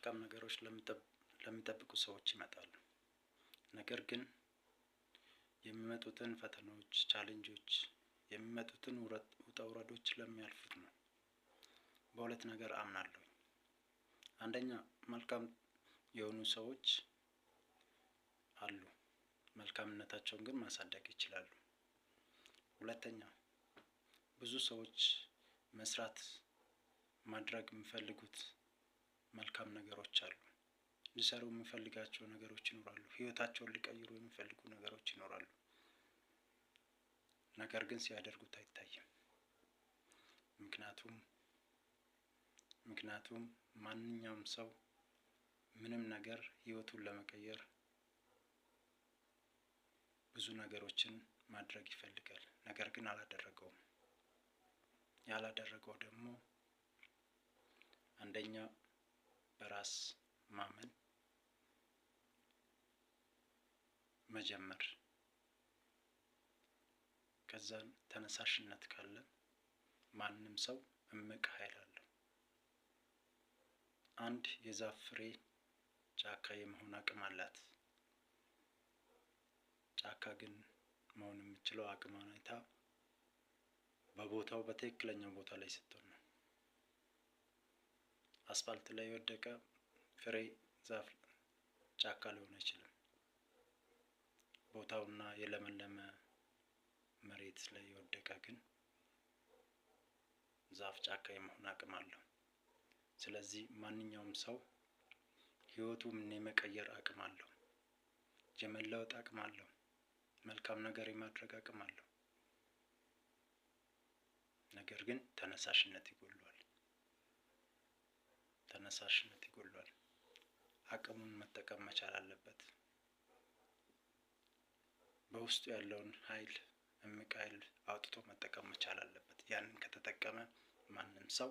መልካም ነገሮች ለሚጠብቁ ሰዎች ይመጣሉ። ነገር ግን የሚመጡትን ፈተናዎች፣ ቻሌንጆች የሚመጡትን ውጣ ውረዶች ለሚያልፉት ነው። በሁለት ነገር አምናለሁ። አንደኛ መልካም የሆኑ ሰዎች አሉ፣ መልካምነታቸውን ግን ማሳደግ ይችላሉ። ሁለተኛ ብዙ ሰዎች መስራት ማድረግ የሚፈልጉት መልካም ነገሮች አሉ። ሊሰሩ የሚፈልጋቸው ነገሮች ይኖራሉ። ህይወታቸውን ሊቀይሩ የሚፈልጉ ነገሮች ይኖራሉ። ነገር ግን ሲያደርጉት አይታይም። ምክንያቱም ማንኛውም ሰው ምንም ነገር ህይወቱን ለመቀየር ብዙ ነገሮችን ማድረግ ይፈልጋል። ነገር ግን አላደረገውም። ያላደረገው ደግሞ አንደኛ በራስ ማመን መጀመር፣ ከዛን ተነሳሽነት ካለ ማንም ሰው እምቅ ኃይል አለው። አንድ የዛፍ ፍሬ ጫካ የመሆን አቅም አላት። ጫካ ግን መሆን የምትችለው አቅሟን አይታ በቦታው በትክክለኛው ቦታ ላይ ስትሆን ነው። አስፋልት ላይ የወደቀ ፍሬ ዛፍ ጫካ ሊሆን አይችልም። ቦታውና የለመለመ መሬት ላይ የወደቀ ግን ዛፍ ጫካ የመሆን አቅም አለው። ስለዚህ ማንኛውም ሰው ህይወቱን የመቀየር አቅም አለው። የመለወጥ አቅም አለው። መልካም ነገር የማድረግ አቅም አለው። ነገር ግን ተነሳሽነት ይጎድለዋል። አቅሙን መጠቀም መቻል አለበት። በውስጡ ያለውን ኃይል እምቅ ኃይል አውጥቶ መጠቀም መቻል አለበት። ያንን ከተጠቀመ ማንም ሰው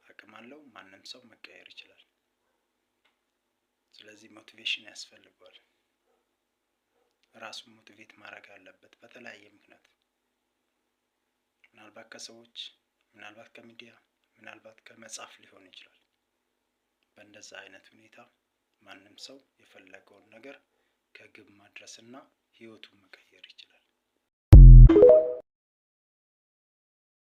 አቅም አለው። ማንም ሰው መቀየር ይችላል። ስለዚህ ሞቲቬሽን ያስፈልገዋል። ራሱን ሞቲቬት ማድረግ አለበት በተለያየ ምክንያት። ምናልባት ከሰዎች፣ ምናልባት ከሚዲያ፣ ምናልባት ከመጽሐፍ ሊሆን ይችላል። በእንደዛ አይነት ሁኔታ ማንም ሰው የፈለገውን ነገር ከግብ ማድረስና ህይወቱን መቀየር